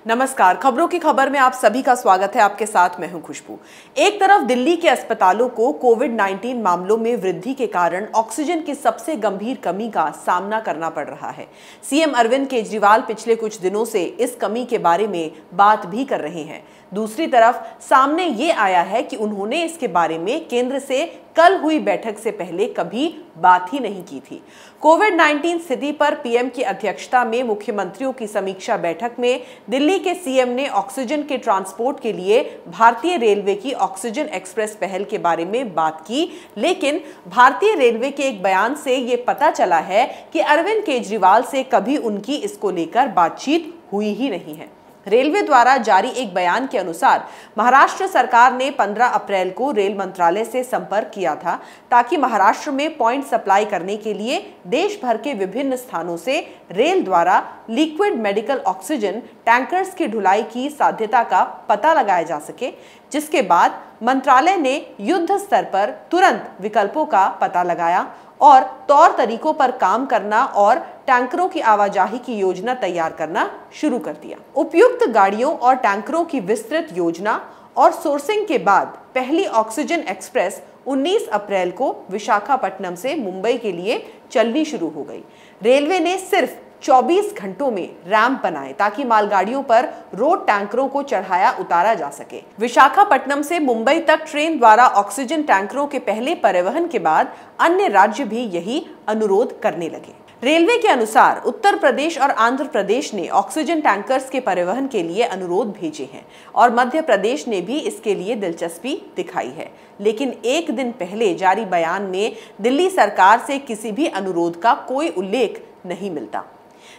नमस्कार, खबरों की खबर में आप सभी का स्वागत है। आपके साथ मैं हूं खुशबू। एक तरफ दिल्ली के अस्पतालों को कोविड-19 मामलों में वृद्धि के कारण ऑक्सीजन की सबसे गंभीर कमी का सामना करना पड़ रहा है। सीएम अरविंद केजरीवाल पिछले कुछ दिनों से इस कमी के बारे में बात भी कर रहे हैं। दूसरी तरफ सामने ये आया है कि उन्होंने इसके बारे में केंद्र से कल हुई बैठक से पहले कभी बात ही नहीं की थी। कोविड-19 स्थिति पर पीएम की अध्यक्षता में मुख्यमंत्रियों की समीक्षा बैठक में दिल्ली के सीएम ने ऑक्सीजन के ट्रांसपोर्ट के लिए भारतीय रेलवे की ऑक्सीजन एक्सप्रेस पहल के बारे में बात की, लेकिन भारतीय रेलवे के एक बयान से ये पता चला है कि अरविंद केजरीवाल से कभी उनकी इसको लेकर बातचीत हुई ही नहीं है। रेलवे द्वारा जारी एक बयान के अनुसार महाराष्ट्र सरकार ने 15 अप्रैल को रेल मंत्रालय से संपर्क किया था ताकि महाराष्ट्र में पॉइंट सप्लाई करने के लिए देश भर के विभिन्न स्थानों से रेल द्वारा लिक्विड मेडिकल ऑक्सीजन टैंकर्स की ढुलाई की साध्यता का पता लगाया जा सके, जिसके बाद मंत्रालय ने युद्ध स्तर पर तुरंत विकल्पों का पता लगाया और तौर तरीकों पर काम करना और टैंकरों की आवाजाही की योजना तैयार करना शुरू कर दिया। उपयुक्त गाड़ियों और टैंकरों की विस्तृत योजना और सोर्सिंग के बाद पहली ऑक्सीजन एक्सप्रेस 19 अप्रैल को विशाखापट्टनम से मुंबई के लिए चलनी शुरू हो गई। रेलवे ने सिर्फ 24 घंटों में रैंप बनाए ताकि मालगाड़ियों पर रोड टैंकरों को चढ़ाया उतारा जा सके। विशाखापट्टनम से मुंबई तक ट्रेन द्वारा ऑक्सीजन टैंकरों के पहले परिवहन के बाद अन्य राज्य भी यही अनुरोध करने लगे। रेलवे के अनुसार उत्तर प्रदेश और आंध्र प्रदेश ने ऑक्सीजन टैंकर्स के परिवहन के लिए अनुरोध भेजे हैं और मध्य प्रदेश ने भी इसके लिए दिलचस्पी दिखाई है, लेकिन एक दिन पहले जारी बयान में दिल्ली सरकार से किसी भी अनुरोध का कोई उल्लेख नहीं मिलता।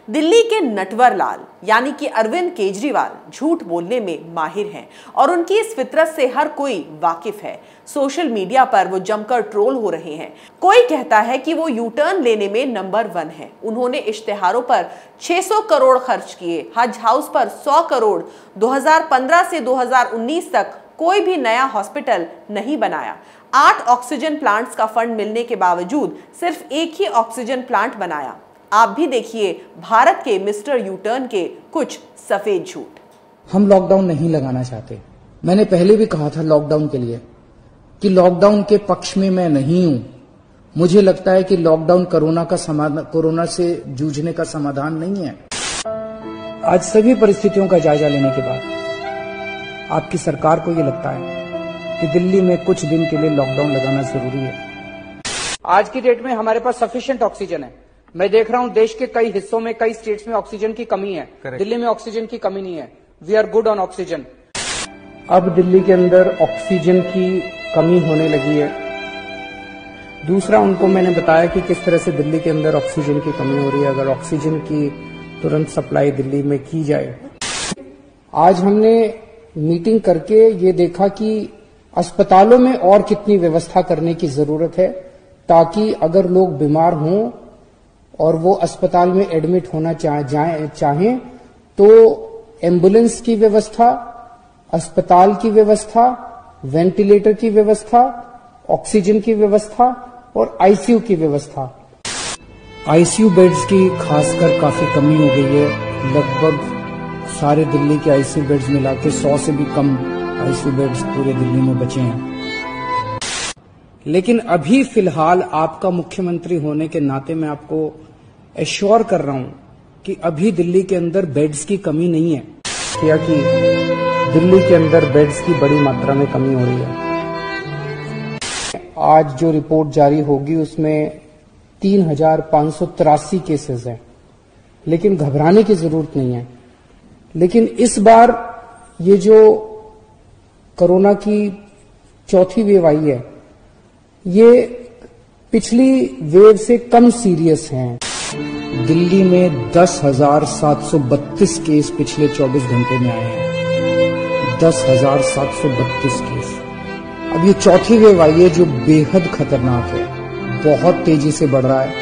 दिल्ली के नटवर लाल यानी कि अरविंद केजरीवाल झूठ बोलने में माहिर हैं और उनकी इस फितरत से हर कोई वाकिफ है। सोशल मीडिया पर वो जमकर ट्रोल हो रहे हैं। कोई कहता है कि वो यू टर्न लेने में नंबर 1 है। उन्होंने इश्तेहारों पर 600 करोड़ खर्च किए, हज हाउस पर 100 करोड़, 2015 से 2019 तक कोई भी नया हॉस्पिटल नहीं बनाया। 8 ऑक्सीजन प्लांट्स का फंड मिलने के बावजूद सिर्फ एक ही ऑक्सीजन प्लांट बनाया। आप भी देखिए भारत के मिस्टर यू टर्न के कुछ सफेद झूठ। हम लॉकडाउन नहीं लगाना चाहते। मैंने पहले भी कहा था लॉकडाउन के लिए कि लॉकडाउन के पक्ष में मैं नहीं हूं। मुझे लगता है कि लॉकडाउन कोरोना से जूझने का समाधान नहीं है। आज सभी परिस्थितियों का जायजा लेने के बाद आपकी सरकार को यह लगता है कि दिल्ली में कुछ दिन के लिए लॉकडाउन लगाना जरूरी है। आज की डेट में हमारे पास सफिशिएंट ऑक्सीजन है। मैं देख रहा हूं देश के कई हिस्सों में, कई स्टेट्स में ऑक्सीजन की कमी है। दिल्ली में ऑक्सीजन की कमी नहीं है। We are good on oxygen. अब दिल्ली के अंदर ऑक्सीजन की कमी होने लगी है। दूसरा, उनको मैंने बताया कि किस तरह से दिल्ली के अंदर ऑक्सीजन की कमी हो रही है। अगर ऑक्सीजन की तुरंत सप्लाई दिल्ली में की जाए। आज हमने मीटिंग करके ये देखा कि अस्पतालों में और कितनी व्यवस्था करने की जरूरत है ताकि अगर लोग बीमार हों और वो अस्पताल में एडमिट होना चाहें तो एम्बुलेंस की व्यवस्था, अस्पताल की व्यवस्था, वेंटिलेटर की व्यवस्था, ऑक्सीजन की व्यवस्था और आईसीयू की व्यवस्था। आईसीयू बेड्स की खासकर काफी कमी हो गई है। लगभग सारे दिल्ली के आईसीयू बेड्स मिला के 100 से भी कम आईसीयू बेड्स पूरे दिल्ली में बचे हैं। लेकिन अभी फिलहाल आपका मुख्यमंत्री होने के नाते मैं आपको एश्योर कर रहा हूं कि अभी दिल्ली के अंदर बेड्स की कमी नहीं है। क्या कि दिल्ली के अंदर बेड्स की बड़ी मात्रा में कमी हो रही है। आज जो रिपोर्ट जारी होगी उसमें 3,583 केसेस हैं, लेकिन घबराने की जरूरत नहीं है। लेकिन इस बार ये जो कोरोना की चौथी वेव आई है, ये पिछली वेव से कम सीरियस हैं। दिल्ली में 10,732 केस पिछले 24 घंटे में आए हैं। 10,732 केस। अब ये चौथी वेव आई है जो बेहद खतरनाक है, बहुत तेजी से बढ़ रहा है।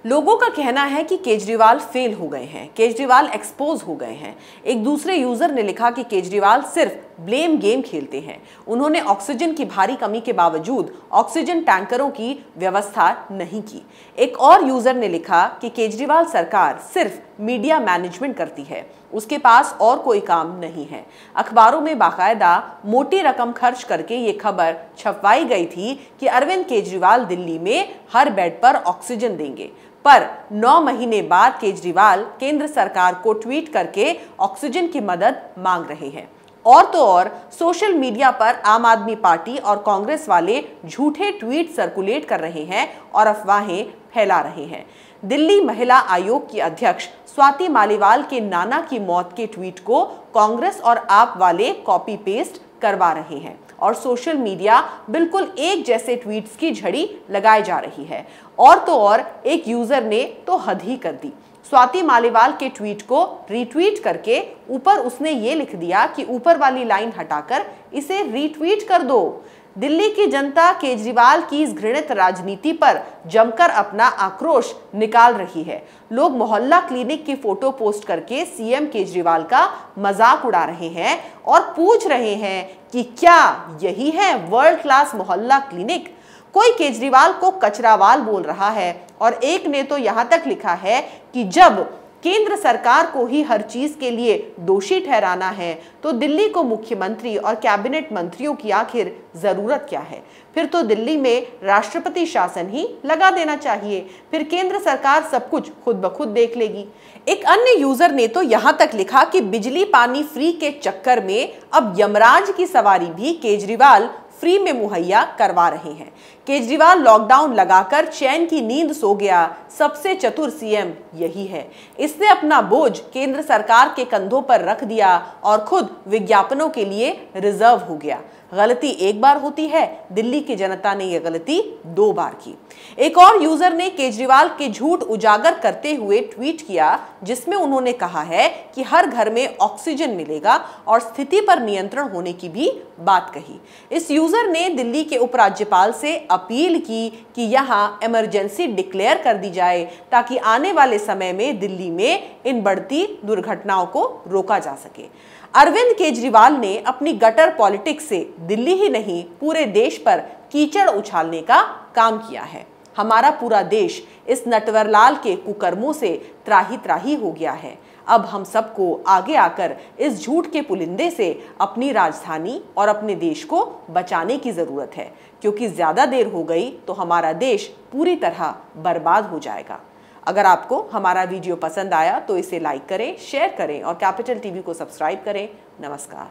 लोगों का कहना है कि केजरीवाल फेल हो गए हैं, केजरीवाल एक्सपोज हो गए हैं। एक दूसरे यूजर ने लिखा कि केजरीवाल सिर्फ ब्लेम गेम खेलते हैं। उन्होंने ऑक्सीजन की भारी कमी के बावजूद ऑक्सीजन टैंकरों की व्यवस्था नहीं की। एक और यूजर ने लिखा कि केजरीवाल सरकार सिर्फ मीडिया मैनेजमेंट करती है, उसके पास और कोई काम नहीं है। अखबारों में बाकायदा मोटी रकम खर्च करके ये खबर छपवाई गई थी कि अरविंद केजरीवाल दिल्ली में हर बेड पर ऑक्सीजन देंगे, पर 9 महीने बाद केजरीवाल केंद्र सरकार को ट्वीट करके ऑक्सीजन की मदद मांग रहे हैं। और तो और सोशल मीडिया पर आम आदमी पार्टी और कांग्रेस वाले झूठे ट्वीट सर्कुलेट कर रहे हैं और अफवाहें फैला रहे हैं। दिल्ली महिला आयोग की अध्यक्ष स्वाति मालीवाल के नाना की मौत के ट्वीट को कांग्रेस और आप वाले कॉपी पेस्ट करवा रहे हैं और सोशल मीडिया बिल्कुल एक जैसे ट्वीट्स की झड़ी लगाई जा रही है। और तो और एक यूजर ने तो हद ही कर दी। स्वाति मालीवाल के ट्वीट को रीट्वीट करके ऊपर उसने ये लिख दिया कि ऊपर वाली लाइन हटाकर इसे रीट्वीट कर दो। दिल्ली की जनता केजरीवाल की इस घृणित राजनीति पर जमकर अपना आक्रोश निकाल रही है। लोग मोहल्ला क्लिनिक की फोटो पोस्ट करके सीएम केजरीवाल का मजाक उड़ा रहे हैं और पूछ रहे हैं कि क्या यही है वर्ल्ड क्लास मोहल्ला क्लिनिक। कोई केजरीवाल को कचरावाल बोल रहा है और एक ने तो यहां तक लिखा है कि जब केंद्र सरकार को ही हर चीज के लिए दोषी ठहराना है तो दिल्ली को मुख्यमंत्री और कैबिनेट मंत्रियों की आखिर जरूरत क्या है। फिर तो दिल्ली में राष्ट्रपति शासन ही लगा देना चाहिए, फिर केंद्र सरकार सब कुछ खुद ब खुद देख लेगी। एक अन्य यूजर ने तो यहां तक लिखा कि बिजली पानी फ्री के चक्कर में अब यमराज की सवारी भी केजरीवाल फ्री में मुहैया करवा रहे हैं। केजरीवाल लॉकडाउन लगाकर चैन की नींद सो गया, सबसे चतुर सीएम यही है। इसने अपना बोझ केंद्र सरकार के कंधों पर रख दिया और खुद विज्ञापनों के लिए रिजर्व हो गया। गलती एक बार होती है, दिल्ली की जनता ने यह गलती 2 बार की। एक और यूजर ने केजरीवाल के झूठ उजागर करते हुए ट्वीट किया जिसमें उन्होंने कहा है कि हर घर में ऑक्सीजन मिलेगा और स्थिति पर नियंत्रण होने की भी बात कही। इस यूजर ने दिल्ली के उपराज्यपाल से अपील की कि यहां इमरजेंसी डिक्लेयर कर दी जाए ताकि आने वाले समय में दिल्ली में इन बढ़ती दुर्घटनाओं को रोका जा सके। अरविंद केजरीवाल ने अपनी गटर पॉलिटिक्स से दिल्ली ही नहीं पूरे देश पर कीचड़ उछालने का काम किया है। हमारा पूरा देश इस नटवरलाल के कुकर्मों से त्राही त्राही हो गया है। अब हम सबको आगे आकर इस झूठ के पुलिंदे से अपनी राजधानी और अपने देश को बचाने की जरूरत है, क्योंकि ज्यादा देर हो गई तो हमारा देश पूरी तरह बर्बाद हो जाएगा। अगर आपको हमारा वीडियो पसंद आया तो इसे लाइक करें, शेयर करें और कैपिटल टीवी को सब्सक्राइब करें। नमस्कार।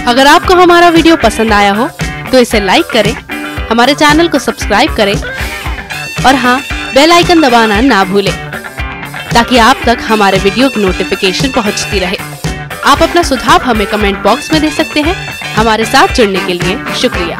अगर आपको हमारा वीडियो पसंद आया हो तो इसे लाइक करें, हमारे चैनल को सब्सक्राइब करें और हाँ, बेल आइकन दबाना ना भूलें ताकि आप तक हमारे वीडियो की नोटिफिकेशन पहुंचती रहे। आप अपना सुझाव हमें कमेंट बॉक्स में दे सकते हैं। हमारे साथ जुड़ने के लिए शुक्रिया।